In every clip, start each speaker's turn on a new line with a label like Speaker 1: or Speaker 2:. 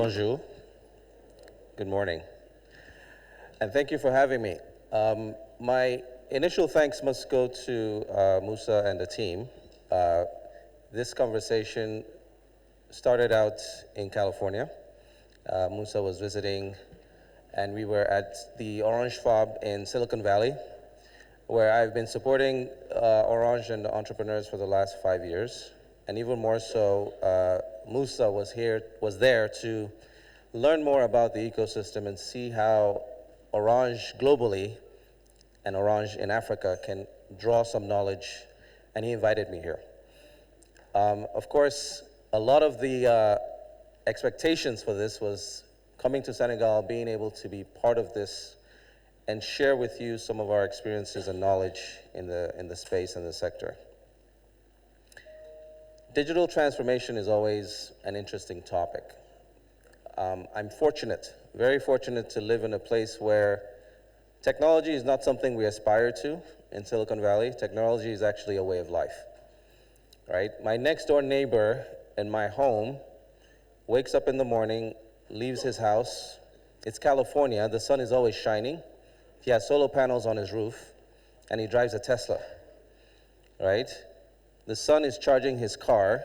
Speaker 1: Bonjour. Good morning. And thank you for having me. My initial thanks must go to Musa and the team. This conversation started out in California. Musa was visiting, and we were at the Orange Fob in Silicon Valley, where I've been supporting Orange and the entrepreneurs for the last 5 years. And even more so, Musa was there to learn more about the ecosystem and see how Orange globally and Orange in Africa can draw some knowledge, and he invited me here. Of course, a lot of the expectations for this was coming to Senegal, being able to be part of this and share with you some of our experiences and knowledge in the space and the sector. Digital transformation is always an interesting topic. I'm fortunate, very fortunate to live in a place where technology is not something we aspire to in Silicon Valley. Technology is actually a way of life, right? My next door neighbor in my home wakes up in the morning, leaves his house. It's California, the sun is always shining. He has solar panels on his roof, and he drives a Tesla, right? The sun is charging his car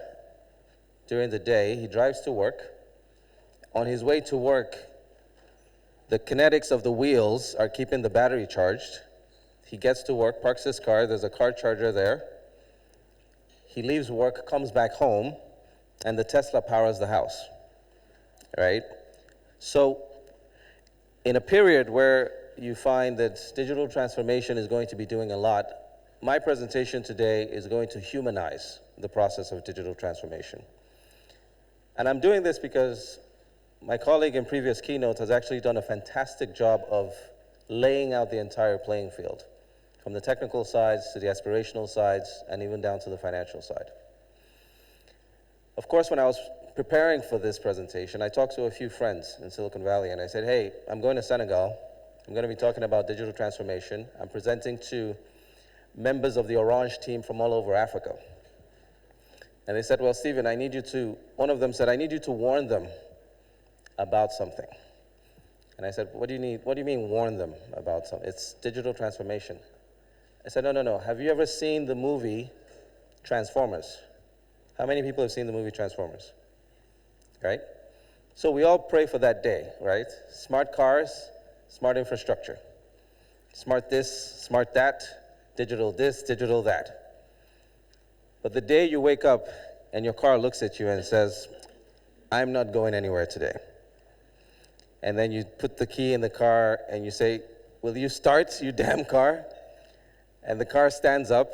Speaker 1: during the day. He drives to work. On his way to work, the kinetics of the wheels are keeping the battery charged. He gets to work, parks his car, there's a car charger there. He leaves work, comes back home, and the Tesla powers the house, right? So in a period where you find that digital transformation is going to be doing a lot, my presentation today is going to humanize the process of digital transformation. And I'm doing this because my colleague in previous keynotes has actually done a fantastic job of laying out the entire playing field, from the technical sides to the aspirational sides, and even down to the financial side. Of course, when I was preparing for this presentation, I talked to a few friends in Silicon Valley, and I said, hey, I'm going to Senegal. I'm going to be talking about digital transformation. I'm presenting to members of the Orange team from all over Africa. And they said, well, Stephen, one of them said, I need you to warn them about something. And I said, what do you mean warn them about something? It's digital transformation. I said, no. Have you ever seen the movie Transformers? How many people have seen the movie Transformers? Right? So we all pray for that day, right? Smart cars, smart infrastructure. Smart this, smart that, digital this, digital that. But the day you wake up and your car looks at you and says, I'm not going anywhere today. And then you put the key in the car and you say, will you start, you damn car? And the car stands up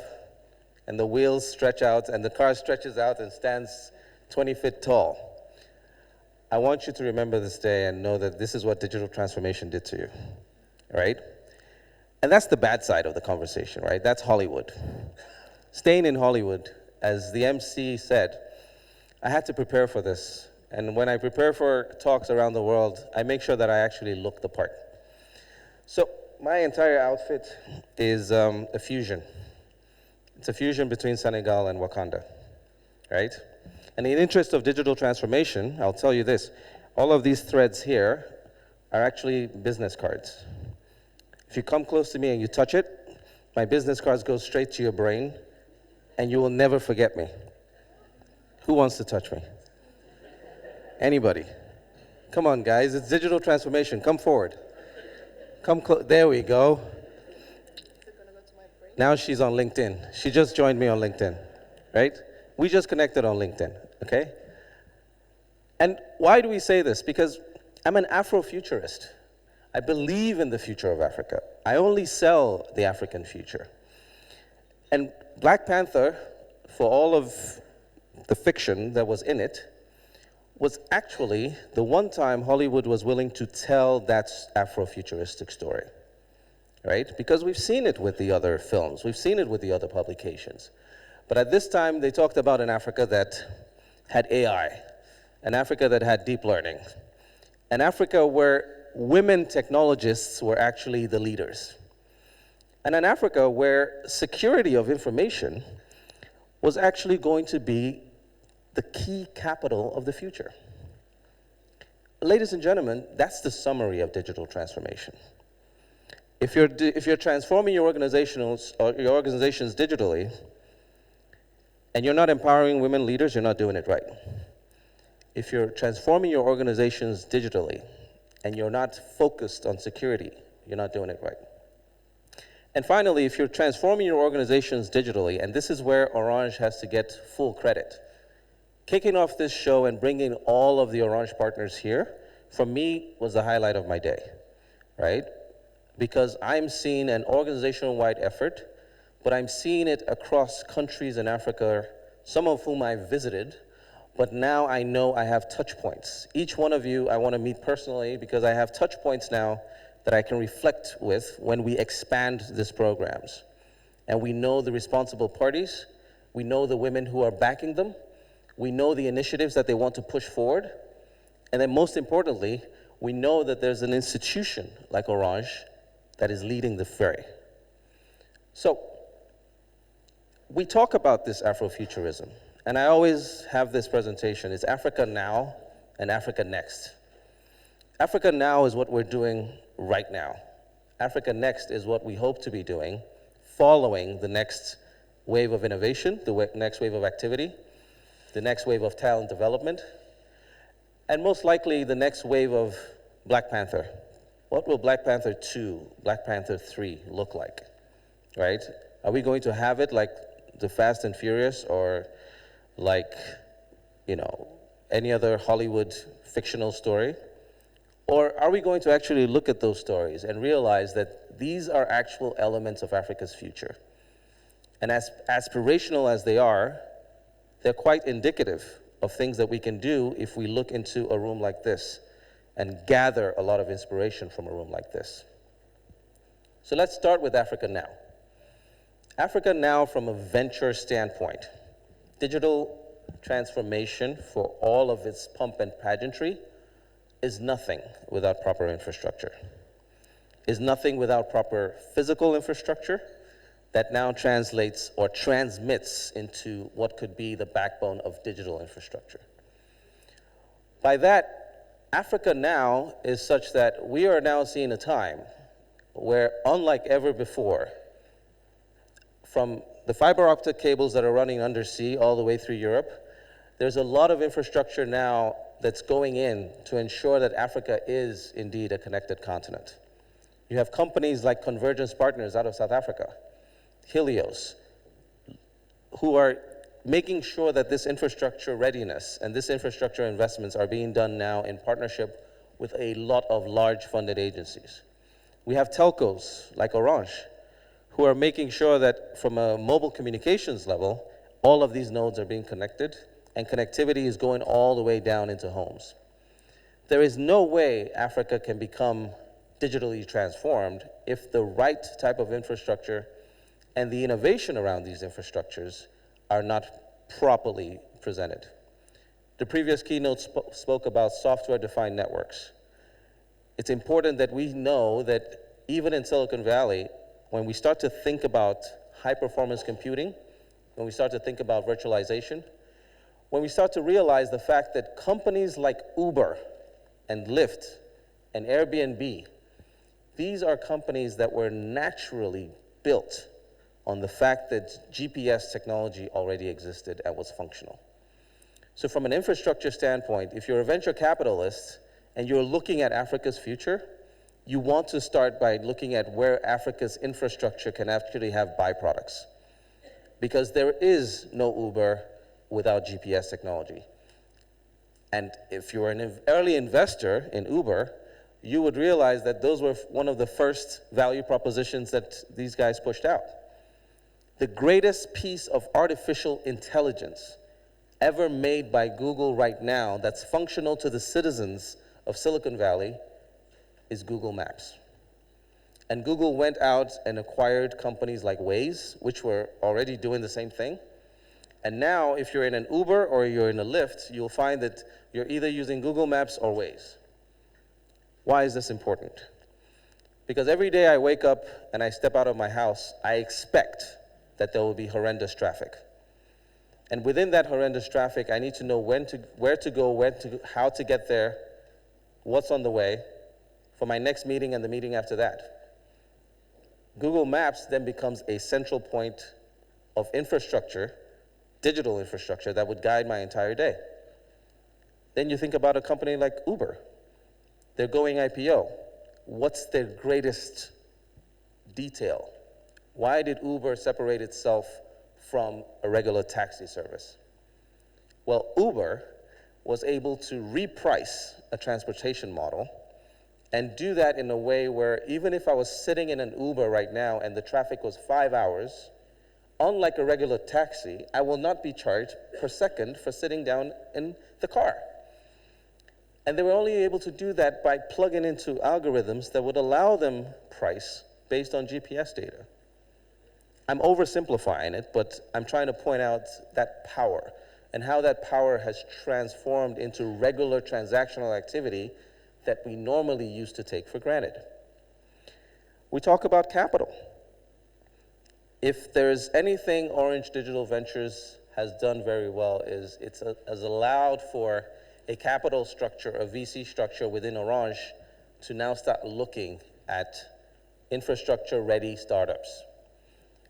Speaker 1: and the wheels stretch out and the car stretches out and stands 20 feet tall. I want you to remember this day and know that this is what digital transformation did to you, right? And that's the bad side of the conversation, right? That's Hollywood. Staying in Hollywood, as the MC said, I had to prepare for this. And when I prepare for talks around the world, I make sure that I actually look the part. So my entire outfit is a fusion. It's a fusion between Senegal and Wakanda, right? And in the interest of digital transformation, I'll tell you this, all of these threads here are actually business cards. If you come close to me and you touch it, my business cards go straight to your brain, and you will never forget me. Who wants to touch me? Anybody? Come on, guys, it's digital transformation. Come forward. There we go. Now she's on LinkedIn. She just joined me on LinkedIn, right? We just connected on LinkedIn, okay? And why do we say this? Because I'm an Afrofuturist. I believe in the future of Africa. I only sell the African future. And Black Panther, for all of the fiction that was in it, was actually the one time Hollywood was willing to tell that Afrofuturistic story, right? Because we've seen it with the other films, we've seen it with the other publications. But at this time, they talked about an Africa that had AI, an Africa that had deep learning, an Africa where women technologists were actually the leaders, and an Africa where security of information was actually going to be the key capital of the future. ladies and gentlemen, that's the summary of digital transformation. If you're transforming your organizations digitally, and you're not empowering women leaders, you're not doing it right. If you're transforming your organizations digitally, and you're not focused on security, you're not doing it right. And finally, if you're transforming your organizations digitally, and this is where Orange has to get full credit, kicking off this show and bringing all of the Orange partners here, for me, was the highlight of my day, right? Because I'm seeing an organizational-wide effort, but I'm seeing it across countries in Africa, some of whom I've visited, but now I know I have touch points. Each one of you I want to meet personally because I have touch points now that I can reflect with when we expand these programs. And we know the responsible parties, we know the women who are backing them, we know the initiatives that they want to push forward, and then most importantly, we know that there's an institution like Orange that is leading the fray. So, we talk about this Afrofuturism, and I always have this presentation. It's Africa Now and Africa Next. Africa Now is what we're doing right now. Africa Next is what we hope to be doing following the next wave of innovation, the next wave of activity, the next wave of talent development, and most likely the next wave of Black Panther. What will Black Panther 2, Black Panther 3 look like, right? Are we going to have it like the Fast and Furious or like, any other Hollywood fictional story? Or are we going to actually look at those stories and realize that these are actual elements of Africa's future? And as aspirational as they are, they're quite indicative of things that we can do if we look into a room like this and gather a lot of inspiration from a room like this. So let's start with Africa Now. Africa Now from a venture standpoint. Digital transformation, for all of its pomp and pageantry, is nothing without proper infrastructure, is nothing without proper physical infrastructure that now translates or transmits into what could be the backbone of digital infrastructure. By that, Africa Now is such that we are now seeing a time where, unlike ever before, from the fiber optic cables that are running undersea all the way through Europe, there's a lot of infrastructure now that's going in to ensure that Africa is indeed a connected continent. You have companies like Convergence Partners out of South Africa, Helios, who are making sure that this infrastructure readiness and this infrastructure investments are being done now in partnership with a lot of large funded agencies. We have telcos like Orange, who are making sure that from a mobile communications level, all of these nodes are being connected and connectivity is going all the way down into homes. There is no way Africa can become digitally transformed if the right type of infrastructure and the innovation around these infrastructures are not properly presented. The previous keynote spoke about software-defined networks. It's important that we know that even in Silicon Valley, when we start to think about high-performance computing, when we start to think about virtualization, when we start to realize the fact that companies like Uber and Lyft and Airbnb, these are companies that were naturally built on the fact that GPS technology already existed and was functional. So from an infrastructure standpoint, if you're a venture capitalist and you're looking at Africa's future, you want to start by looking at where Africa's infrastructure can actually have byproducts. Because there is no Uber without GPS technology. And if you're an early investor in Uber, you would realize that those were one of the first value propositions that these guys pushed out. The greatest piece of artificial intelligence ever made by Google right now that's functional to the citizens of Silicon Valley is Google Maps. And Google went out and acquired companies like Waze, which were already doing the same thing. And now, if you're in an Uber or you're in a Lyft, you'll find that you're either using Google Maps or Waze. Why is this important? Because every day I wake up and I step out of my house, I expect that there will be horrendous traffic. And within that horrendous traffic, I need to know where to go, how to get there, what's on the way for my next meeting and the meeting after that. Google Maps then becomes a central point of infrastructure, digital infrastructure, that would guide my entire day. Then you think about a company like Uber. They're going IPO. What's their greatest detail? Why did Uber separate itself from a regular taxi service? Well, Uber was able to reprice a transportation model and do that in a way where even if I was sitting in an Uber right now and the traffic was 5 hours, unlike a regular taxi, I will not be charged per second for sitting down in the car. And they were only able to do that by plugging into algorithms that would allow them price based on GPS data. I'm oversimplifying it, but I'm trying to point out that power and how that power has transformed into regular transactional activity that we normally used to take for granted. We talk about capital. If there's anything Orange Digital Ventures has done very well is it has allowed for a capital structure, a VC structure within Orange to now start looking at infrastructure-ready startups.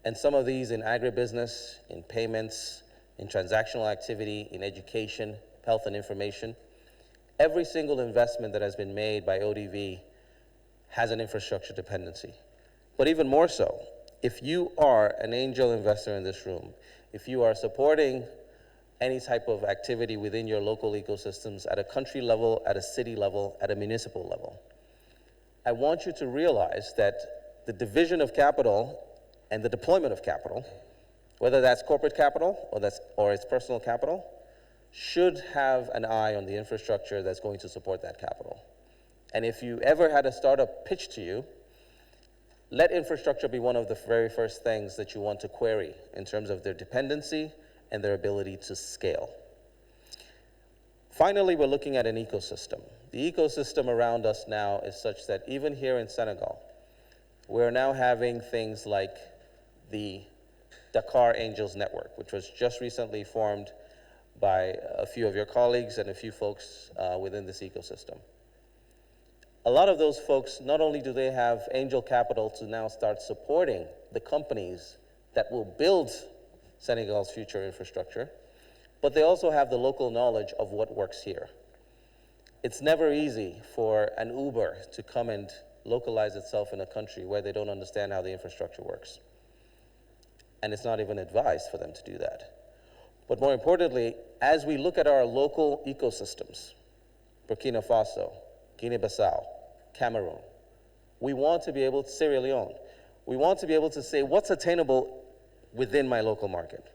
Speaker 1: And some of these in agribusiness, in payments, in transactional activity, in education, health and information. Every single investment that has been made by ODV has an infrastructure dependency. But even more so, if you are an angel investor in this room, if you are supporting any type of activity within your local ecosystems at a country level, at a city level, at a municipal level, I want you to realize that the division of capital and the deployment of capital, whether that's corporate capital or it's personal capital, should have an eye on the infrastructure that's going to support that capital. And if you ever had a startup pitch to you, let infrastructure be one of the very first things that you want to query in terms of their dependency and their ability to scale. Finally, we're looking at an ecosystem. The ecosystem around us now is such that even here in Senegal, we're now having things like the Dakar Angels Network, which was just recently formed by a few of your colleagues and a few folks within this ecosystem. A lot of those folks, not only do they have angel capital to now start supporting the companies that will build Senegal's future infrastructure, but they also have the local knowledge of what works here. It's never easy for an Uber to come and localize itself in a country where they don't understand how the infrastructure works. And it's not even advised for them to do that. But more importantly, as we look at our local ecosystems, Burkina Faso, Guinea-Bissau, Cameroon, we want to be able to, Sierra Leone, we want to be able to say what's attainable within my local market.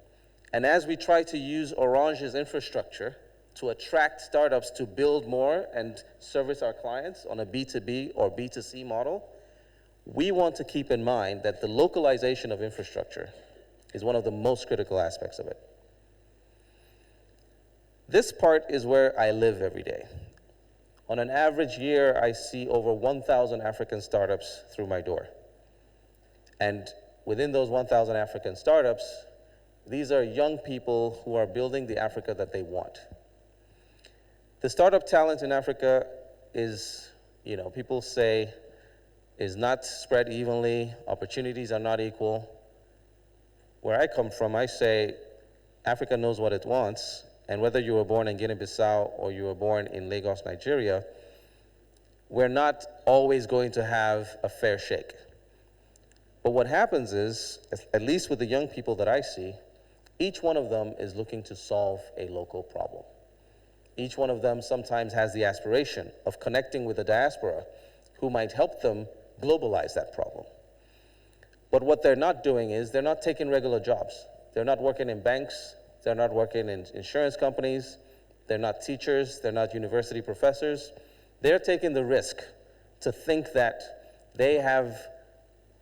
Speaker 1: And as we try to use Orange's infrastructure to attract startups to build more and service our clients on a B2B or B2C model, we want to keep in mind that the localization of infrastructure is one of the most critical aspects of it. This part is where I live every day. On an average year, I see over 1,000 African startups through my door. And within those 1,000 African startups, these are young people who are building the Africa that they want. The startup talent in Africa is, people say, is not spread evenly, opportunities are not equal. Where I come from, I say Africa knows what it wants, and whether you were born in Guinea-Bissau or you were born in Lagos, Nigeria, we're not always going to have a fair shake. But what happens is, at least with the young people that I see, each one of them is looking to solve a local problem. Each one of them sometimes has the aspiration of connecting with the diaspora who might help them globalize that problem. But what they're not doing is they're not taking regular jobs. They're not working in banks, they're not working in insurance companies, they're not teachers, they're not university professors. They're taking the risk to think that they have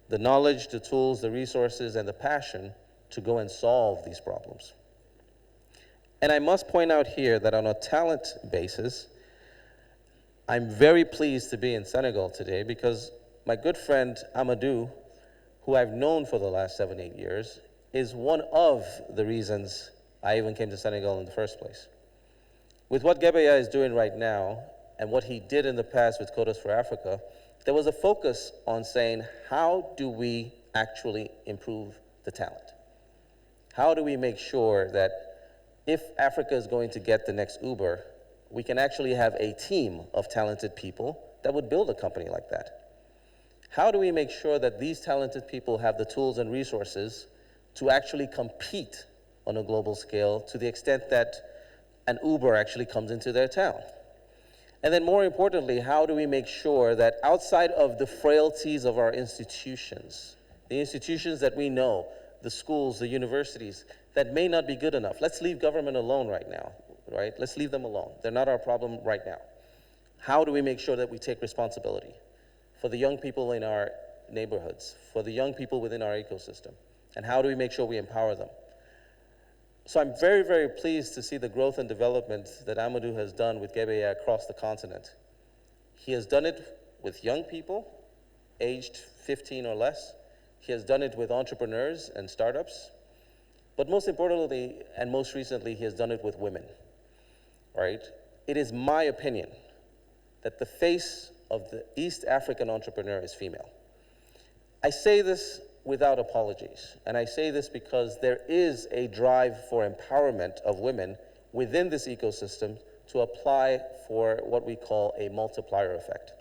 Speaker 1: the knowledge, the tools, the resources, and the passion to go and solve these problems. And I must point out here that on a talent basis, I'm very pleased to be in Senegal today because my good friend Amadou, who I've known for the last 7-8 years, is one of the reasons I even came to Senegal in the first place. With what Gebeya is doing right now, and what he did in the past with Quotas for Africa, there was a focus on saying, how do we actually improve the talent? How do we make sure that if Africa is going to get the next Uber, we can actually have a team of talented people that would build a company like that? How do we make sure that these talented people have the tools and resources to actually compete on a global scale to the extent that an Uber actually comes into their town? And then more importantly, how do we make sure that outside of the frailties of our institutions, the institutions that we know, the schools, the universities, that may not be good enough. Let's leave government alone right now, right? Let's leave them alone. They're not our problem right now. How do we make sure that we take responsibility for the young people in our neighborhoods, for the young people within our ecosystem? And how do we make sure we empower them? So I'm very, very pleased to see the growth and development that Amadou has done with Gebeya across the continent. He has done it with young people, aged 15 or less. He has done it with entrepreneurs and startups. But most importantly, and most recently, he has done it with women, right? It is my opinion that the face of the East African entrepreneur is female. I say this without apologies, and I say this because there is a drive for empowerment of women within this ecosystem to apply for what we call a multiplier effect.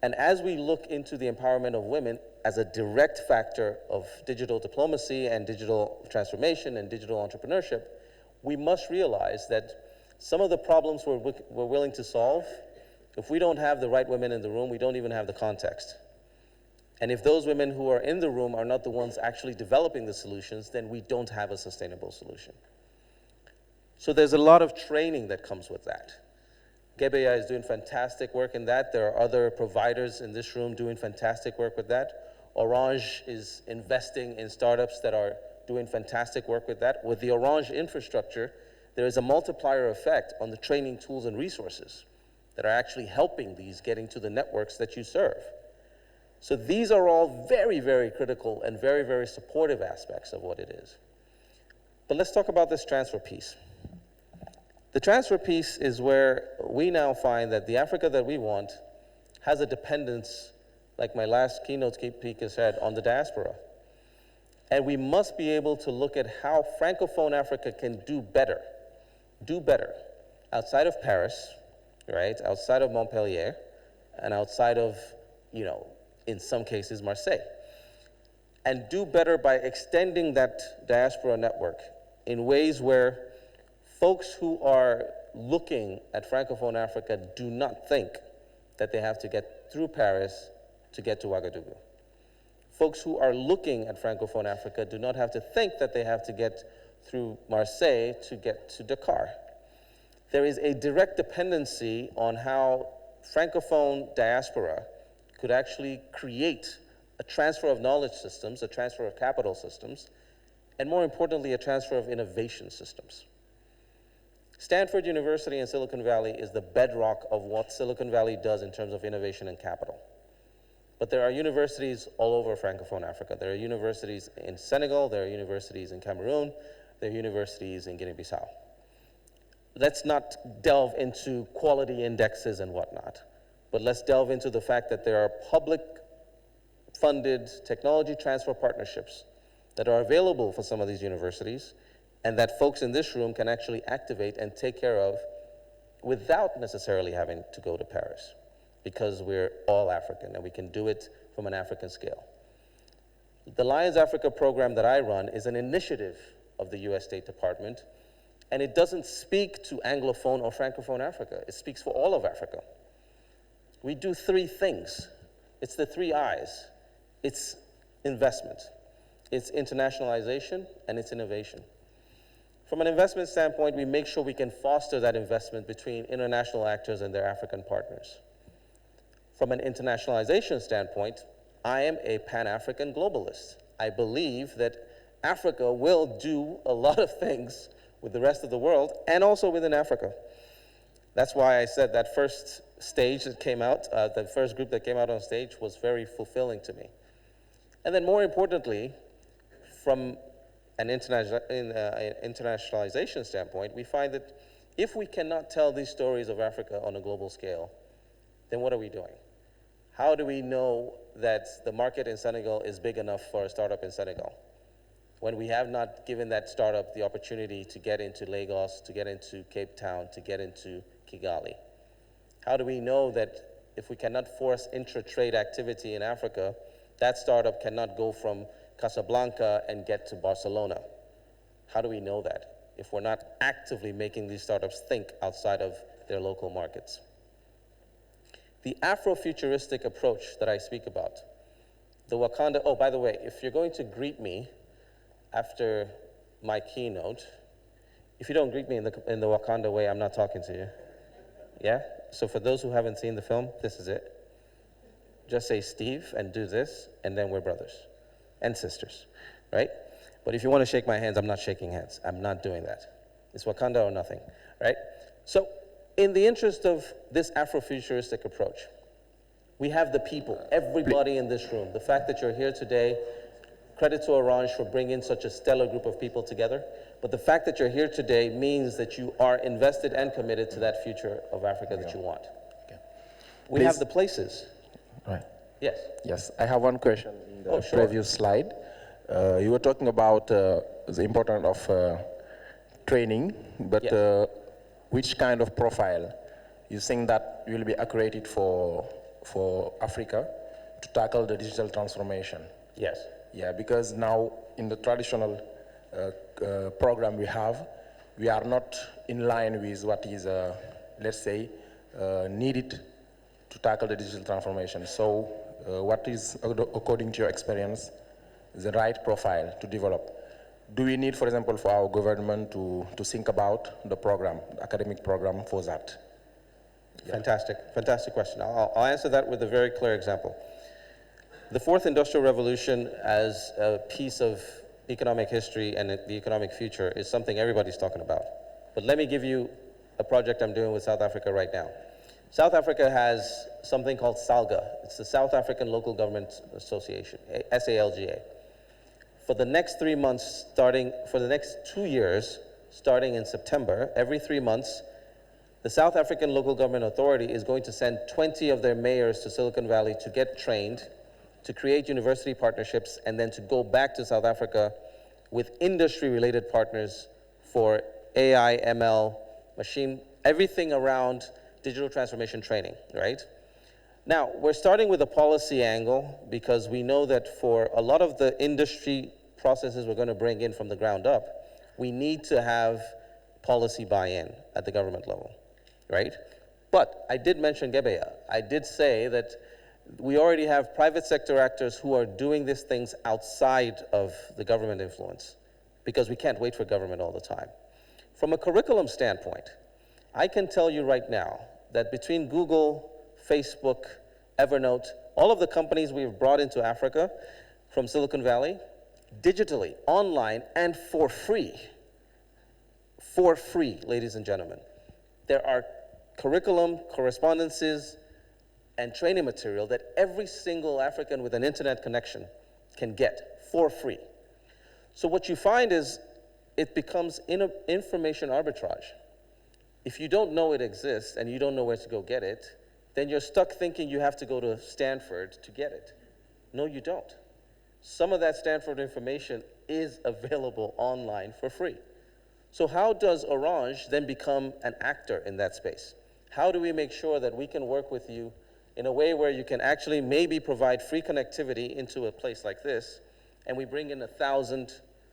Speaker 1: And as we look into the empowerment of women as a direct factor of digital diplomacy and digital transformation and digital entrepreneurship, we must realize that some of the problems we're willing to solve, if we don't have the right women in the room, we don't even have the context. And if those women who are in the room are not the ones actually developing the solutions, then we don't have a sustainable solution. So there's a lot of training that comes with that. Gebeya is doing fantastic work in that. There are other providers in this room doing fantastic work with that. Orange is investing in startups that are doing fantastic work with that. With the Orange infrastructure, there is a multiplier effect on the training tools and resources that are actually helping these getting to the networks that you serve. So these are all very, very critical and very, very supportive aspects of what it is. But let's talk about this transfer piece. The transfer piece is where we now find that the Africa that we want has a dependence, like my last keynote speaker said, on the diaspora. And we must be able to look at how Francophone Africa can do better outside of Paris, right, outside of Montpellier, and outside of, in some cases, Marseille. And do better by extending that diaspora network in ways where folks who are looking at Francophone Africa do not think that they have to get through Paris to get to Ouagadougou. Folks who are looking at Francophone Africa do not have to think that they have to get through Marseille to get to Dakar. There is a direct dependency on how Francophone diaspora could actually create a transfer of knowledge systems, a transfer of capital systems, and more importantly, a transfer of innovation systems. Stanford University in Silicon Valley is the bedrock of what Silicon Valley does in terms of innovation and capital. But there are universities all over Francophone Africa. There are universities in Senegal, there are universities in Cameroon, there are universities in Guinea-Bissau. Let's not delve into quality indexes and whatnot, but let's delve into the fact that there are public-funded technology transfer partnerships that are available for some of these universities and that folks in this room can actually activate and take care of without necessarily having to go to Paris, because we're all African and we can do it from an African scale. The Lions Africa program that I run is an initiative of the US State Department, and it doesn't speak to Anglophone or Francophone Africa. It speaks for all of Africa. We do three things. It's the three I's. It's investment, it's internationalization, and it's innovation. From an investment standpoint, we make sure we can foster that investment between international actors and their African partners. From an internationalization standpoint, I am a Pan-African globalist. I believe that Africa will do a lot of things with the rest of the world and also within Africa. That's why I said that first stage that came out, the first group that came out on stage was very fulfilling to me. And then more importantly, from an internationalization standpoint, we find that If we cannot tell these stories of Africa on a global scale, then what are we doing? How do we know that the market in Senegal is big enough for a startup in Senegal when we have not given that startup the opportunity to get into Lagos, to get into Cape Town, to get into Kigali? How do we know that if we cannot force intra-trade activity in Africa, that startup cannot go from Casablanca and get to Barcelona? How do we know that if we're not actively making these startups think outside of their local markets? The Afrofuturistic approach that I speak about, the Wakanda, oh, by the way, if you're going to greet me after my keynote, if you don't greet me in the Wakanda way, I'm not talking to you. Yeah? So for those who haven't seen the film, this is it. Just say Steve and do this, and then we're brothers and sisters, right? But if you want to shake my hands, I'm not shaking hands. I'm not doing that. It's Wakanda or nothing, right? So in the interest of this Afrofuturistic approach, we have the people, everybody in this room. The fact that you're here today, credit to Orange for bringing such a stellar group of people together. But the fact that you're here today means that you are invested and committed to that future of Africa that you want. Okay. We have the places.
Speaker 2: Right.
Speaker 1: Yes.
Speaker 2: Yes, I have one question in the
Speaker 1: sure.
Speaker 2: previous slide. You were talking about the importance of training, but
Speaker 1: yes.
Speaker 2: Which kind of profile you think that will be accurate for Africa to tackle the digital transformation?
Speaker 1: Yes.
Speaker 2: Yeah, because now in the traditional program we are not in line with what is, let's say, needed to tackle the digital transformation. So what is, according to your experience, the right profile to develop? Do we need, for example, for our government to think about the program, the academic program for that?
Speaker 1: Yeah. Fantastic question. I'll answer that with a very clear example. The fourth industrial revolution as a piece of economic history and the economic future is something everybody's talking about. But let me give you a project I'm doing with South Africa right now. South Africa has something called SALGA. It's the South African Local Government Association, SALGA. For the next 3 months, for the next 2 years, starting in September, every 3 months, the South African Local Government Authority is going to send 20 of their mayors to Silicon Valley to get trained, to create university partnerships, and then to go back to South Africa with industry-related partners for AI, ML, everything around digital transformation training, right? Now, we're starting with a policy angle because we know that for a lot of the industry processes we're going to bring in from the ground up, we need to have policy buy-in at the government level, right? But I did mention Gebeya. I did say that we already have private sector actors who are doing these things outside of the government influence because we can't wait for government all the time. From a curriculum standpoint, I can tell you right now that between Google, Facebook, Evernote, all of the companies we've brought into Africa from Silicon Valley, digitally, online, and for free, ladies and gentlemen, there are curriculum, correspondences, and training material that every single African with an internet connection can get for free. So what you find is it becomes information arbitrage. If you don't know it exists and you don't know where to go get it, then you're stuck thinking you have to go to Stanford to get it. No, you don't. Some of that Stanford information is available online for free. So how does Orange then become an actor in that space? How do we make sure that we can work with you in a way where you can actually maybe provide free connectivity into a place like this, and we bring in 1,000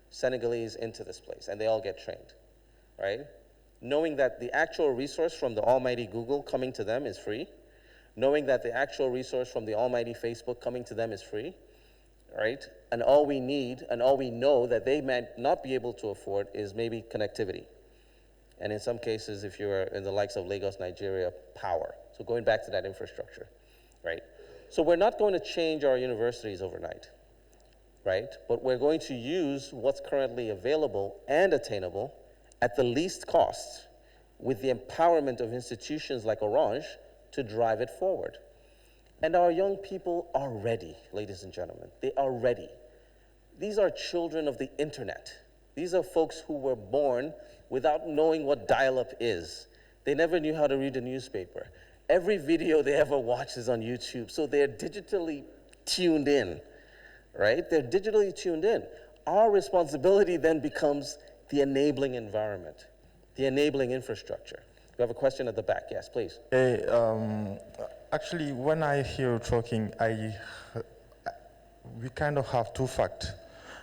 Speaker 1: Senegalese into this place, and they all get trained, right? Knowing that the actual resource from the almighty Google coming to them is free, knowing that the actual resource from the almighty Facebook coming to them is free, right? And all we need, and all we know that they might not be able to afford is maybe connectivity. And in some cases, if you're in the likes of Lagos, Nigeria, power. So going back to that infrastructure, right? So we're not going to change our universities overnight, right? But we're going to use what's currently available and attainable at the least cost with the empowerment of institutions like Orange to drive it forward. And our young people are ready, ladies and gentlemen. They are ready. These are children of the internet. These are folks who were born without knowing what dial-up is. They never knew how to read a newspaper. Every video they ever watch is on YouTube, so they're digitally tuned in, right? They're digitally tuned in. Our responsibility then becomes the enabling environment, the enabling infrastructure. We have a question at the back. Yes, please.
Speaker 3: Hey, actually, when I hear you talking, we kind of have two facts.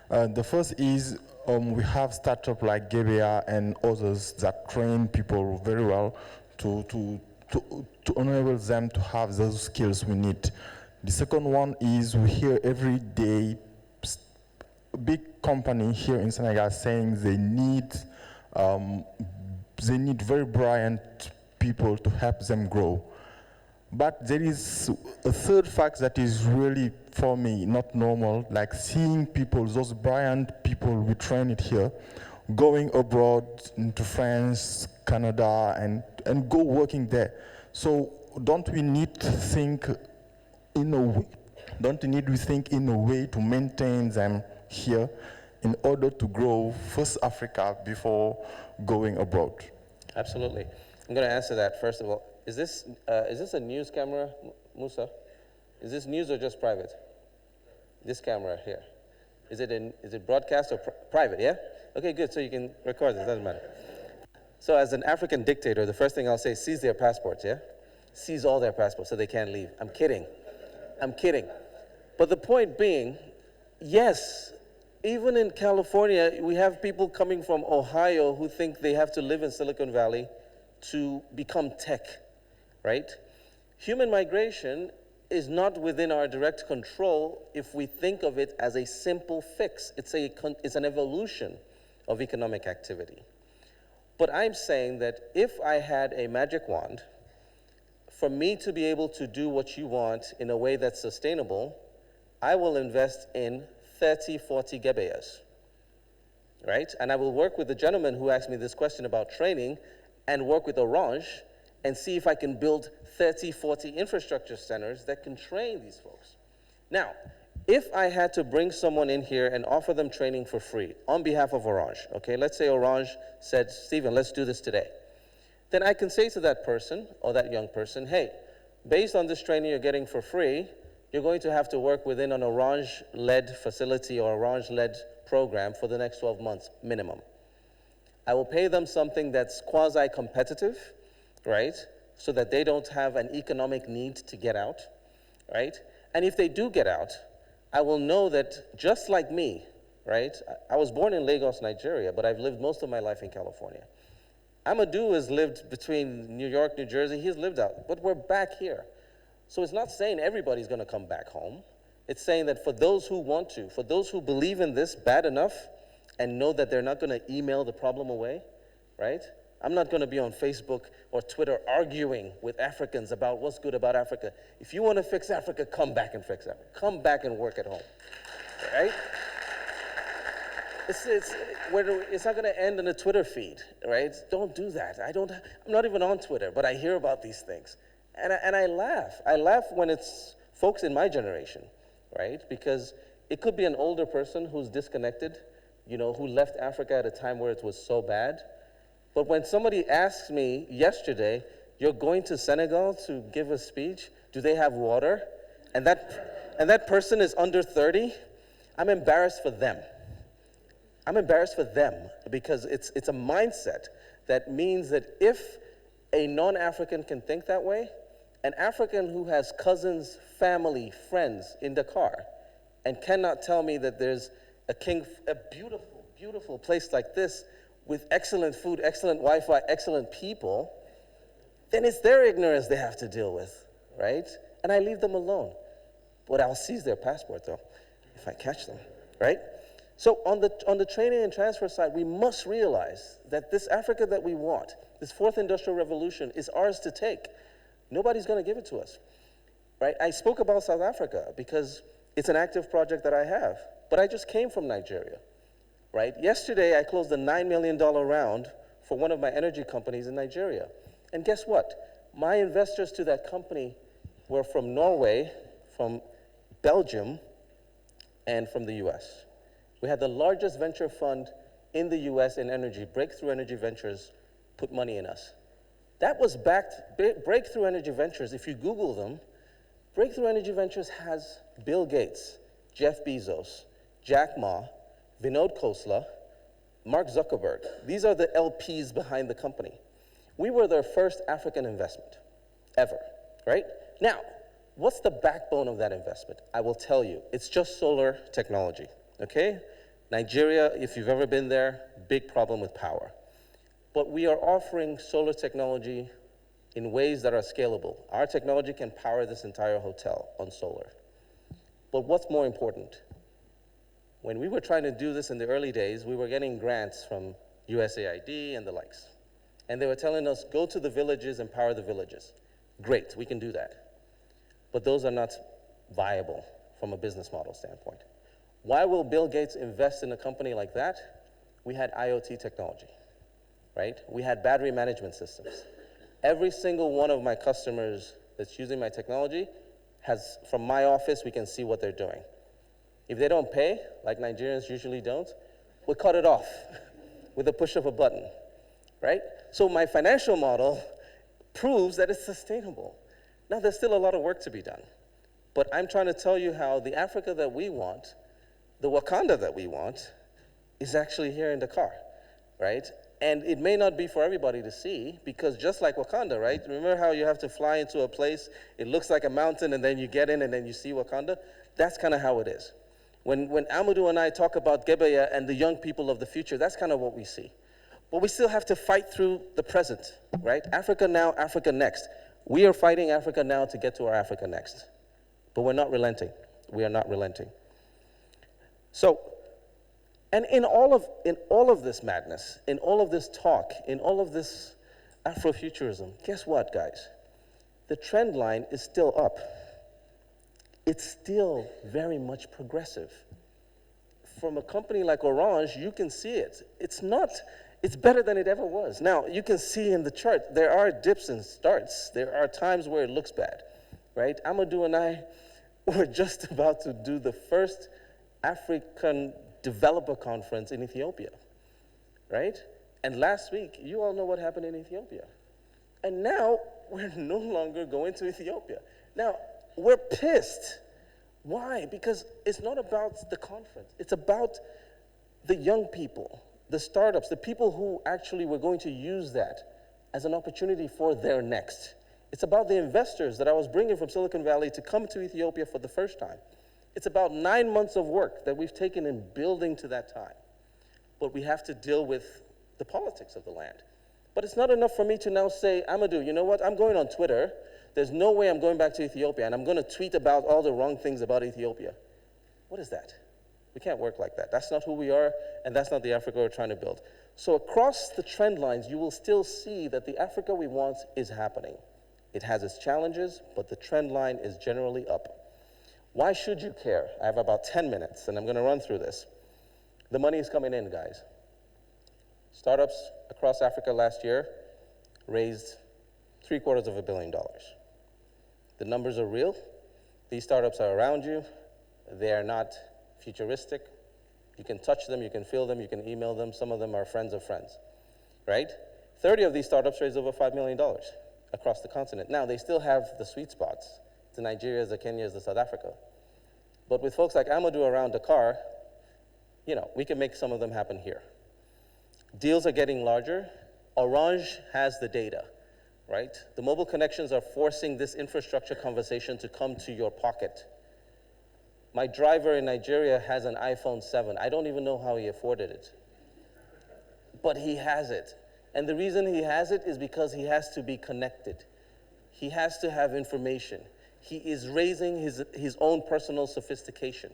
Speaker 3: The first is we have startups like Gebea and others that train people very well to enable them to have those skills we need. The second one is we hear every day big company here in Senegal saying they need very brilliant people to help them grow. But there is a third fact that is really, for me, not normal, like seeing people, those brilliant people we train it here, going abroad into France, Canada, and go working there. So don't we need to think in a way, to maintain them here in order to grow first Africa before going abroad?
Speaker 1: Absolutely. I'm going to answer that first of all. Is this a news camera, Musa? Is this news or just private? This camera here. Is it broadcast or private, yeah? Okay, good, so you can record this, doesn't matter. So as an African dictator, the first thing I'll say, seize their passports, yeah? Seize all their passports so they can't leave. I'm kidding. But the point being, yes, even in California, we have people coming from Ohio who think they have to live in Silicon Valley to become tech, right? Human migration is not within our direct control if we think of it as a simple fix. It's an evolution of economic activity. But I'm saying that if I had a magic wand, for me to be able to do what you want in a way that's sustainable, I will invest in 30, 40 gebeas, right? And I will work with the gentleman who asked me this question about training and work with Orange and see if I can build 30, 40 infrastructure centers that can train these folks. Now, if I had to bring someone in here and offer them training for free on behalf of Orange, okay, let's say Orange said, Stephen, let's do this today. Then I can say to that person or that young person, hey, based on this training you're getting for free, you're going to have to work within an Orange-led facility or Orange-led program for the next 12 months minimum. I will pay them something that's quasi-competitive, right? So that they don't have an economic need to get out, right? And if they do get out, I will know that just like me, right? I was born in Lagos, Nigeria, but I've lived most of my life in California. Amadou has lived between New York, New Jersey, he's lived out, but we're back here. So it's not saying everybody's gonna come back home. It's saying that for those who want to, for those who believe in this bad enough and know that they're not gonna email the problem away, right? I'm not gonna be on Facebook or Twitter arguing with Africans about what's good about Africa. If you wanna fix Africa, come back and fix Africa. Come back and work at home, right? It's not gonna end in a Twitter feed, right? Don't do that. I'm not even on Twitter, but I hear about these things. And I laugh. I laugh when it's folks in my generation, right? Because it could be an older person who's disconnected, you know, who left Africa at a time where it was so bad. But when somebody asks me yesterday, you're going to Senegal to give a speech, do they have water? And that person is under 30, I'm embarrassed for them. I'm embarrassed for them because it's a mindset that means that if a non-African can think that way, an African who has cousins, family, friends in Dakar and cannot tell me that there's a beautiful, beautiful place like this with excellent food, excellent Wi-Fi, excellent people, then it's their ignorance they have to deal with, right? And I leave them alone. But I'll seize their passport though, if I catch them, right? So on the training and transfer side, we must realize that this Africa that we want, this fourth industrial revolution, is ours to take. Nobody's gonna give it to us, right? I spoke about South Africa because it's an active project that I have, but I just came from Nigeria, right? Yesterday, I closed a $9 million round for one of my energy companies in Nigeria. And guess what? My investors to that company were from Norway, from Belgium, and from the US. We had the largest venture fund in the US in energy. Breakthrough Energy Ventures put money in us. That was backed, Breakthrough Energy Ventures, if you Google them, Breakthrough Energy Ventures has Bill Gates, Jeff Bezos, Jack Ma, Vinod Khosla, Mark Zuckerberg. These are the LPs behind the company. We were their first African investment ever, right? Now, what's the backbone of that investment? I will tell you, it's just solar technology, okay? Nigeria, if you've ever been there, big problem with power. But we are offering solar technology in ways that are scalable. Our technology can power this entire hotel on solar. But what's more important? When we were trying to do this in the early days, we were getting grants from USAID and the likes. And they were telling us, go to the villages and power the villages. Great, we can do that. But those are not viable from a business model standpoint. Why will Bill Gates invest in a company like that? We had IoT technology, right? We had battery management systems. Every single one of my customers that's using my technology has, from my office, we can see what they're doing. If they don't pay, like Nigerians usually don't, we cut it off with the push of a button, right? So my financial model proves that it's sustainable. Now, there's still a lot of work to be done, but I'm trying to tell you how the Africa that we want, the Wakanda that we want, is actually here in Dakar, right? And it may not be for everybody to see, because just like Wakanda, right? Remember how you have to fly into a place, it looks like a mountain, and then you get in and then you see Wakanda? That's kind of how it is. When Amadou and I talk about Gebeya and the young people of the future, that's kind of what we see. But we still have to fight through the present, right? Africa now, Africa next. We are fighting Africa now to get to our Africa next. But we're not relenting. We are not relenting. So, and in all of this madness, in all of this talk, in all of this Afrofuturism, guess what, guys? The trend line is still up. It's still very much progressive. From a company like Orange, you can see it. It's better than it ever was. Now, you can see in the chart, there are dips and starts. There are times where it looks bad, right? Amadou and I were just about to do the first African developer conference in Ethiopia, right? And last week, you all know what happened in Ethiopia. And now, we're no longer going to Ethiopia. Now, we're pissed. Why? Because it's not about the conference. It's about the young people, the startups, the people who actually were going to use that as an opportunity for their next. It's about the investors that I was bringing from Silicon Valley to come to Ethiopia for the first time. It's about 9 months of work that we've taken in building to that time. But we have to deal with the politics of the land. But it's not enough for me to now say, Amadou, you know what? I'm going on Twitter. There's no way I'm going back to Ethiopia, and I'm going to tweet about all the wrong things about Ethiopia. What is that? We can't work like that. That's not who we are, and that's not the Africa we're trying to build. So across the trend lines, you will still see that the Africa we want is happening. It has its challenges, but the trend line is generally up. Why should you care? I have about 10 minutes, and I'm going to run through this. The money is coming in, guys. Startups across Africa last year raised $750 million. The numbers are real. These startups are around you. They are not futuristic. You can touch them, you can feel them, you can email them. Some of them are friends of friends, right? 30 of these startups raised over $5 million across the continent. Now, they still have the sweet spots, the Nigerias, the Kenyas, the South Africa. But with folks like Amadou around Dakar, you know, we can make some of them happen here. Deals are getting larger. Orange has the data, right? The mobile connections are forcing this infrastructure conversation to come to your pocket. My driver in Nigeria has an iPhone 7. I don't even know how he afforded it. But he has it. And the reason he has it is because he has to be connected. He has to have information. He is raising his own personal sophistication.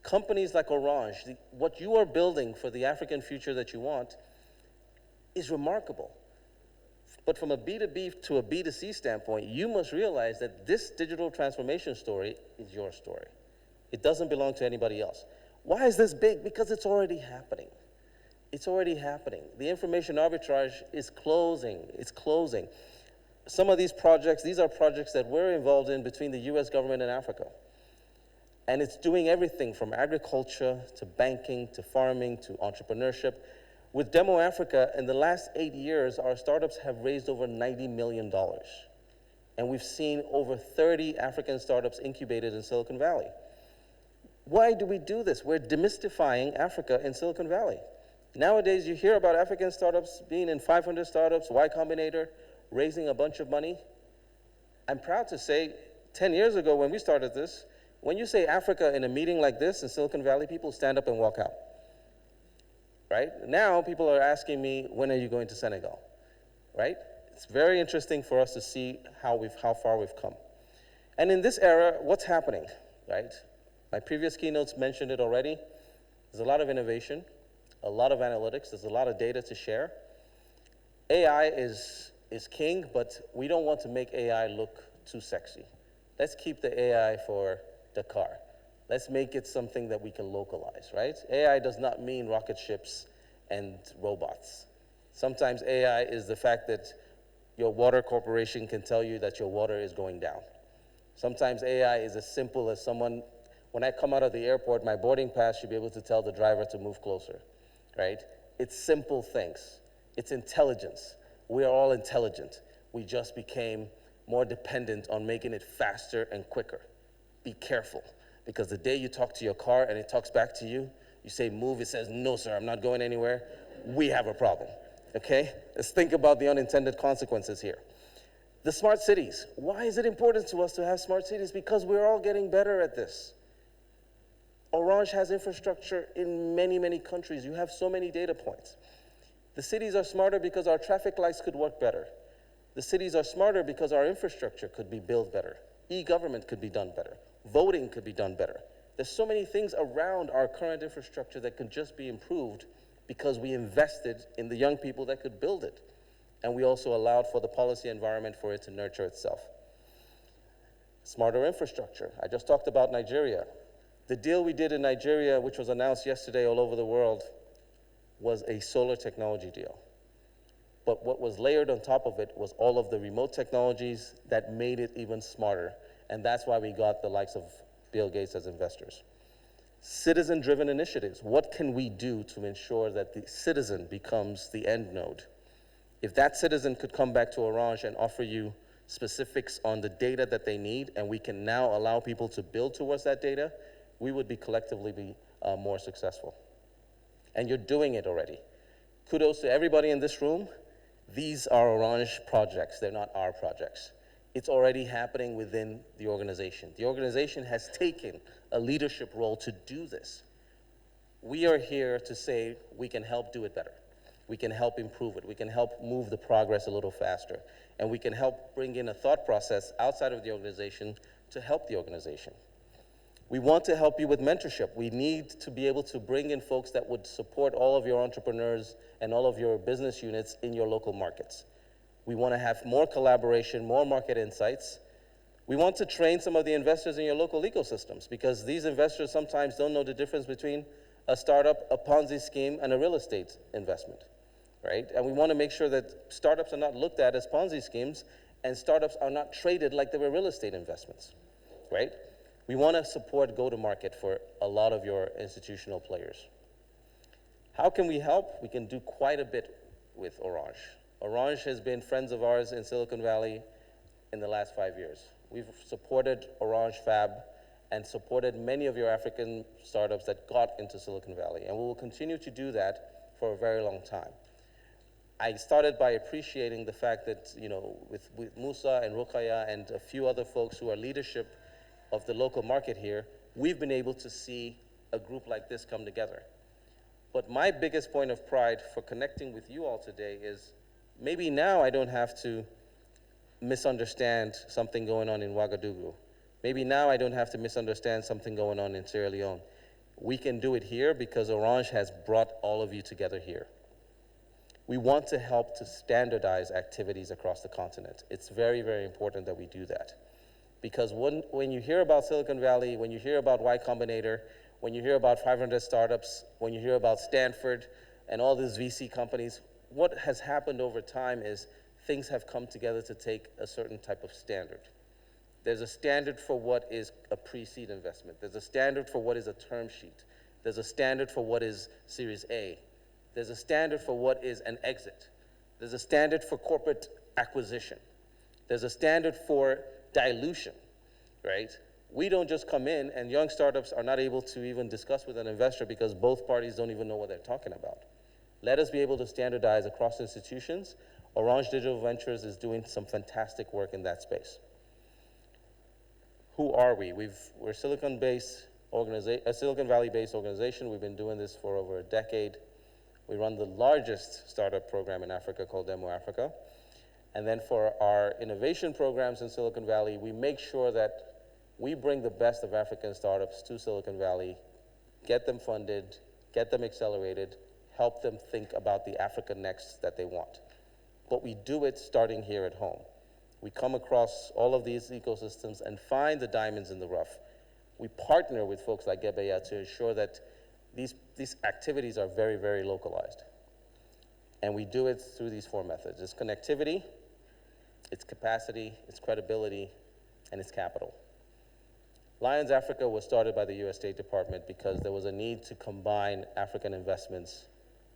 Speaker 1: Companies like Orange, what you are building for the African future that you want is remarkable. But from a B2B to a B2C standpoint, you must realize that this digital transformation story is your story. It doesn't belong to anybody else. Why is this big? Because it's already happening. It's already happening. The information arbitrage is closing. It's closing. Some of these projects, these are projects that we're involved in between the US government and Africa. And it's doing everything from agriculture to banking to farming to entrepreneurship. With Demo Africa, in the last 8 years, our startups have raised over $90 million. And we've seen over 30 African startups incubated in Silicon Valley. Why do we do this? We're demystifying Africa in Silicon Valley. Nowadays, you hear about African startups being in 500 startups, Y Combinator, raising a bunch of money. I'm proud to say, 10 years ago when we started this, when you say Africa in a meeting like this in Silicon Valley, people stand up and walk out, right? Now people are asking me, when are you going to Senegal, right? It's very interesting for us to see how far we've come. And in this era, what's happening, right? My previous keynotes mentioned it already. There's a lot of innovation, a lot of analytics, there's a lot of data to share. AI is king, but we don't want to make AI look too sexy. Let's keep the AI for the car. Let's make it something that we can localize, right? AI does not mean rocket ships and robots. Sometimes AI is the fact that your water corporation can tell you that your water is going down. Sometimes AI is as simple as someone, when I come out of the airport, my boarding pass should be able to tell the driver to move closer, right? It's simple things. It's intelligence. We are all intelligent. We just became more dependent on making it faster and quicker. Be careful, because the day you talk to your car and it talks back to you, you say move, it says, no sir, I'm not going anywhere, we have a problem, okay? Let's think about the unintended consequences here. The smart cities. Why is it important to us to have smart cities? Because we're all getting better at this. Orange has infrastructure in many, many countries. You have so many data points. The cities are smarter because our traffic lights could work better. The cities are smarter because our infrastructure could be built better. E-government could be done better. Voting could be done better. There's so many things around our current infrastructure that could just be improved because we invested in the young people that could build it. And we also allowed for the policy environment for it to nurture itself. Smarter infrastructure. I just talked about Nigeria. The deal we did in Nigeria, which was announced yesterday all over the world, was a solar technology deal. But what was layered on top of it was all of the remote technologies that made it even smarter. And that's why we got the likes of Bill Gates as investors. Citizen-driven initiatives. What can we do to ensure that the citizen becomes the end node? If that citizen could come back to Orange and offer you specifics on the data that they need, and we can now allow people to build towards that data, we would be collectively more successful. And you're doing it already. Kudos to everybody in this room. These are Orange projects, they're not our projects. It's already happening within the organization. The organization has taken a leadership role to do this. We are here to say we can help do it better. We can help improve it. We can help move the progress a little faster. And we can help bring in a thought process outside of the organization to help the organization. We want to help you with mentorship. We need to be able to bring in folks that would support all of your entrepreneurs and all of your business units in your local markets. We want to have more collaboration, more market insights. We want to train some of the investors in your local ecosystems, because these investors sometimes don't know the difference between a startup, a Ponzi scheme, and a real estate investment, right? And we want to make sure that startups are not looked at as Ponzi schemes, and startups are not traded like they were real estate investments, right? We want to support go-to-market for a lot of your institutional players. How can we help? We can do quite a bit with Orange. Orange has been friends of ours in Silicon Valley in the last 5 years. We've supported Orange Fab and supported many of your African startups that got into Silicon Valley, and we will continue to do that for a very long time. I started by appreciating the fact that, you know, with Musa and Rukaya and a few other folks who are leadership of the local market here, we've been able to see a group like this come together. But my biggest point of pride for connecting with you all today is maybe now I don't have to misunderstand something going on in Ouagadougou. Maybe now I don't have to misunderstand something going on in Sierra Leone. We can do it here because Orange has brought all of you together here. We want to help to standardize activities across the continent. It's very, very important that we do that. Because when you hear about Silicon Valley, when you hear about Y Combinator, when you hear about 500 startups, when you hear about Stanford and all these VC companies, what has happened over time is things have come together to take a certain type of standard. There's a standard for what is a pre-seed investment. There's a standard for what is a term sheet. There's a standard for what is Series A. There's a standard for what is an exit. There's a standard for corporate acquisition. There's a standard for dilution, right? We don't just come in, and young startups are not able to even discuss with an investor because both parties don't even know what they're talking about. Let us be able to standardize across institutions. Orange Digital Ventures is doing some fantastic work in that space. Who are we? We're a Silicon Valley-based organization. We've been doing this for over a decade. We run the largest startup program in Africa called Demo Africa. And then for our innovation programs in Silicon Valley, we make sure that we bring the best of African startups to Silicon Valley, get them funded, get them accelerated, help them think about the Africa next that they want. But we do it starting here at home. We come across all of these ecosystems and find the diamonds in the rough. We partner with folks like Gebeya to ensure that these activities are very, very localized. And we do it through these 4 methods. It's connectivity, it's capacity, it's credibility, and it's capital. Lions Africa was started by the US State Department because there was a need to combine African investments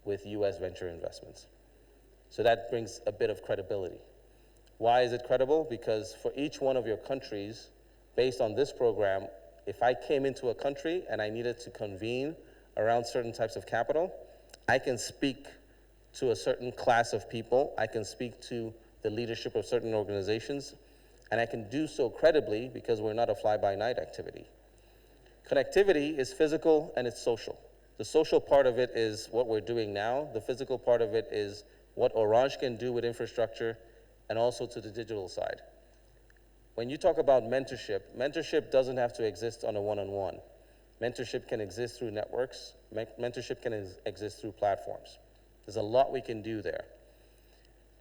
Speaker 1: with US venture investments. So that brings a bit of credibility. Why is it credible? Because for each one of your countries, based on this program, if I came into a country and I needed to convene around certain types of capital, I can speak to a certain class of people, I can speak to the leadership of certain organizations, and I can do so credibly because we're not a fly-by-night activity. Connectivity is physical and it's social. The social part of it is what we're doing now. The physical part of it is what Orange can do with infrastructure and also to the digital side. When you talk about mentorship, mentorship doesn't have to exist on a one-on-one. Mentorship can exist through networks. Mentorship can exist through platforms. There's a lot we can do there.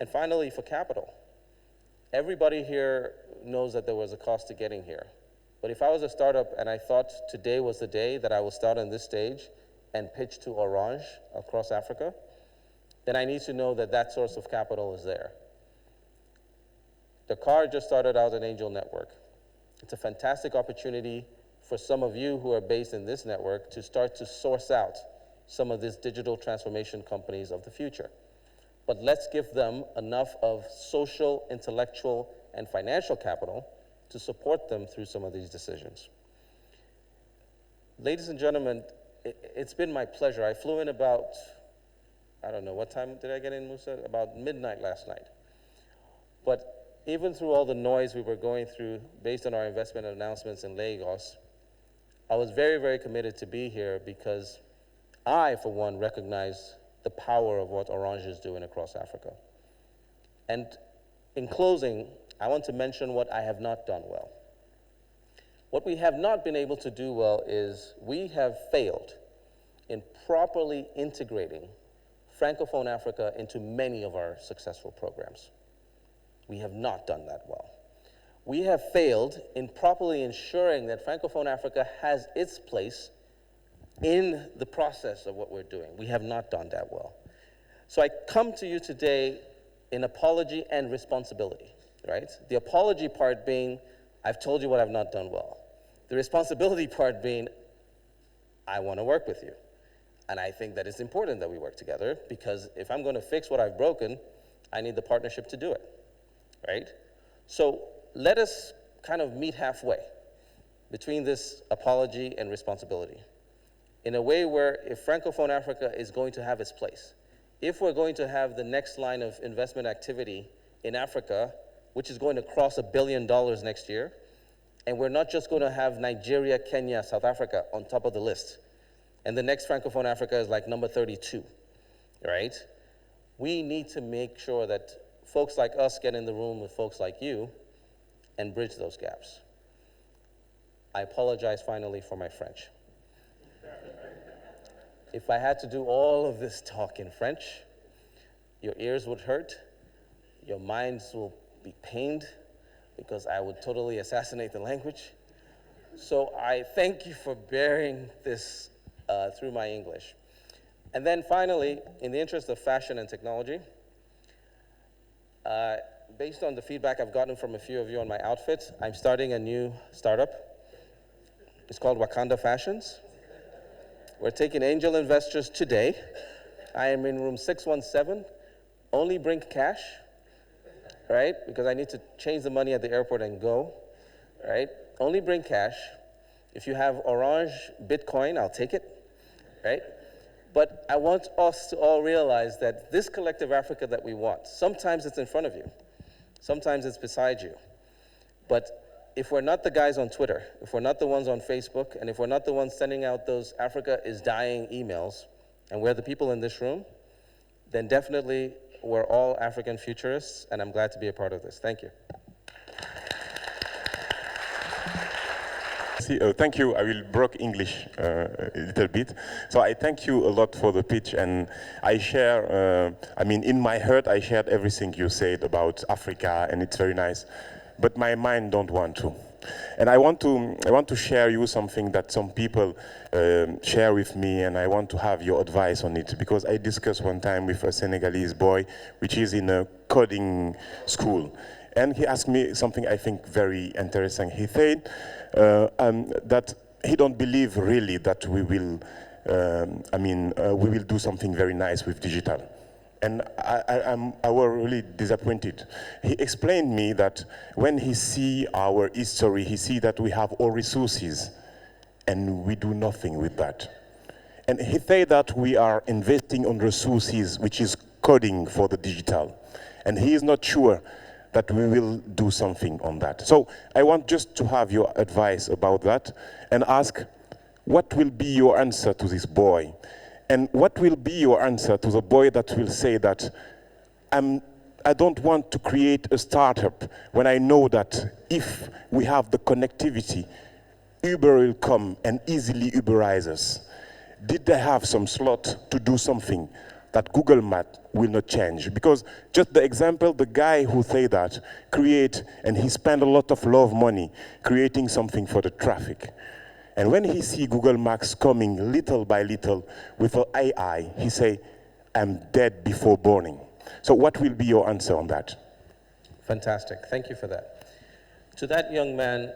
Speaker 1: And finally, for capital. Everybody here knows that there was a cost to getting here. But if I was a startup and I thought today was the day that I will start on this stage and pitch to Orange across Africa, then I need to know that that source of capital is there. The car just started out an angel network. It's a fantastic opportunity for some of you who are based in this network to start to source out some of these digital transformation companies of the future. But let's give them enough of social, intellectual, and financial capital to support them through some of these decisions. Ladies and gentlemen, it's been my pleasure. I flew in about, I don't know, what time did I get in, Musa? About midnight last night. But even through all the noise we were going through based on our investment announcements in Lagos, I was very, very committed to be here because I, for one, recognize the power of what Orange is doing across Africa. And in closing, I want to mention what I have not done well. What we have not been able to do well is we have failed in properly integrating Francophone Africa into many of our successful programs. We have not done that well. We have failed in properly ensuring that Francophone Africa has its place in the process of what we're doing. We have not done that well. So I come to you today in apology and responsibility, right? The apology part being, I've told you what I've not done well. The responsibility part being, I want to work with you. And I think that it's important that we work together because if I'm going to fix what I've broken, I need the partnership to do it, right? So let us kind of meet halfway between this apology and responsibility in a way where if Francophone Africa is going to have its place, if we're going to have the next line of investment activity in Africa, which is going to cross $1 billion next year, and we're not just going to have Nigeria, Kenya, South Africa on top of the list, and the next Francophone Africa is like number 32, right? We need to make sure that folks like us get in the room with folks like you and bridge those gaps. I apologize finally for my French. If I had to do all of this talk in French, your ears would hurt, your minds will be pained because I would totally assassinate the language. So I thank you for bearing this through my English. And then finally, in the interest of fashion and technology, based on the feedback I've gotten from a few of you on my outfit, I'm starting a new startup. It's called Wakanda Fashions. We're taking angel investors today, I am in room 617. Only bring cash, right? Because I need to change the money at the airport and go, right? Only bring cash. If you have Orange Bitcoin, I'll take it, right? But I want us to all realize that this collective Africa that we want, sometimes it's in front of you, sometimes it's beside you. But if we're not the guys on Twitter, if we're not the ones on Facebook, and if we're not the ones sending out those Africa is dying emails, and we're the people in this room, then definitely we're all African futurists, and I'm glad to be a part of this. Thank you.
Speaker 4: Thank you. I will broke English a little bit. So I thank you a lot for the pitch, and I share, in my heart, I shared everything you said about Africa, and it's very nice. But my mind don't want to. And I want to share you something that some people share with me, and I want to have your advice on it, because I discussed one time with a Senegalese boy, which is in a coding school. And he asked me something I think very interesting. He said that he don't believe really that we will, we will do something very nice with digital. And I was really disappointed. He explained me that when he see our history, he see that we have all resources, and we do nothing with that. And he said that we are investing on resources, which is coding for the digital. And he is not sure that we will do something on that. So I want just to have your advice about that and ask, what will be your answer to this boy? And what will be your answer to the boy that will say that I don't want to create a startup when I know that if we have the connectivity, Uber will come and easily Uberize us. Did they have some slot to do something that Google Map will not change? Because just the example, the guy who say that create, and he spent a lot of love money creating something for the traffic. And when he see Google Maps coming little by little with an AI, he say, I'm dead before burning. So what will be your answer on that?
Speaker 1: Fantastic, thank you for that. To that young man,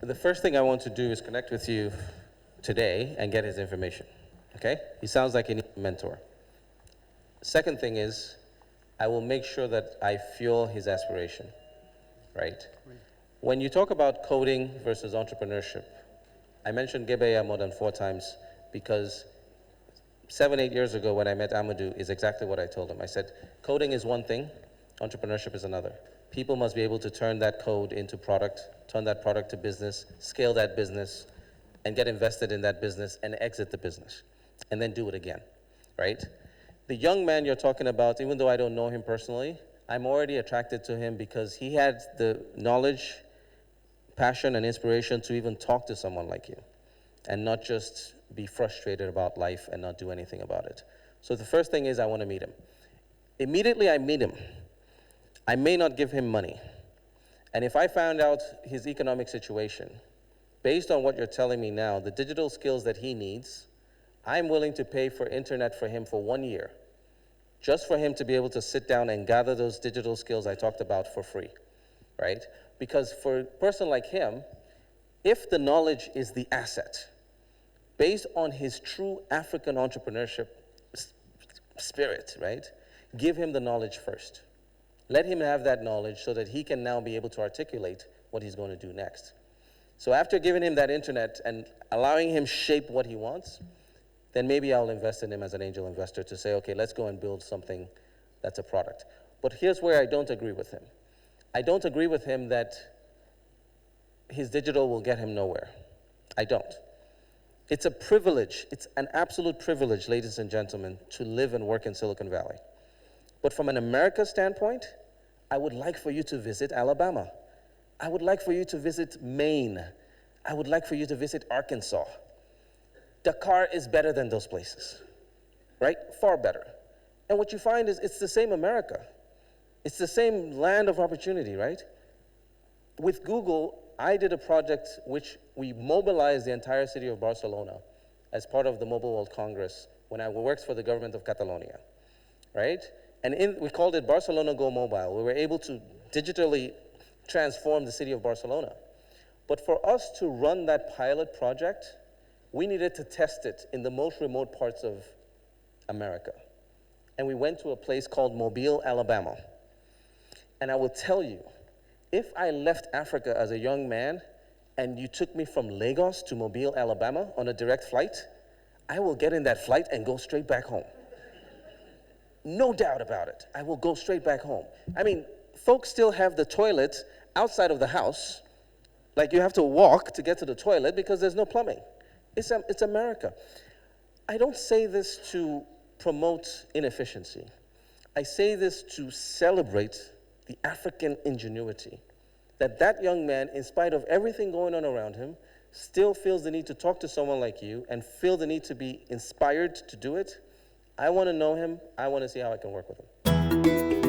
Speaker 1: the first thing I want to do is connect with you today and get his information, okay? He sounds like he needs a mentor. Second thing is, I will make sure that I fuel his aspiration, right? When you talk about coding versus entrepreneurship, I mentioned Gebeya more than 4 times because 7, 8 years ago when I met Amadou is exactly what I told him. I said, coding is one thing, entrepreneurship is another. People must be able to turn that code into product, turn that product to business, scale that business, and get invested in that business and exit the business, and then do it again, right? The young man you're talking about, even though I don't know him personally, I'm already attracted to him because he had the knowledge, passion, and inspiration to even talk to someone like you and not just be frustrated about life and not do anything about it. So the first thing is I want to meet him. Immediately I meet him, I may not give him money. And if I found out his economic situation, based on what you're telling me now, the digital skills that he needs, I'm willing to pay for internet for him for 1 year, just for him to be able to sit down and gather those digital skills I talked about for free, right? Because for a person like him, if the knowledge is the asset, based on his true African entrepreneurship spirit, right? Give him the knowledge first. Let him have that knowledge so that he can now be able to articulate what he's going to do next. So after giving him that internet and allowing him shape what he wants, then maybe I'll invest in him as an angel investor to say, okay, let's go and build something that's a product. But here's where I don't agree with him. I don't agree with him that his digital will get him nowhere. I don't. It's a privilege, it's an absolute privilege, ladies and gentlemen, to live and work in Silicon Valley. But from an America standpoint, I would like for you to visit Alabama. I would like for you to visit Maine. I would like for you to visit Arkansas. Dakar is better than those places, right? Far better. And what you find is it's the same America. It's the same land of opportunity, right? With Google, I did a project which we mobilized the entire city of Barcelona as part of the Mobile World Congress when I worked for the government of Catalonia, right? And we called it Barcelona Go Mobile. We were able to digitally transform the city of Barcelona. But for us to run that pilot project, we needed to test it in the most remote parts of America. and we went to a place called Mobile, Alabama. And I will tell you, if I left Africa as a young man and you took me from Lagos to Mobile, Alabama on a direct flight, I will get in that flight and go straight back home. No doubt about it. I will go straight back home. I mean, folks still have the toilet outside of the house. Like you have to walk to get to the toilet because there's no plumbing. It's America. I don't say this to promote inefficiency. I say this to celebrate the African ingenuity. That young man, in spite of everything going on around him, still feels the need to talk to someone like you and feel the need to be inspired to do it. I want to know him. I want to see how I can work with him.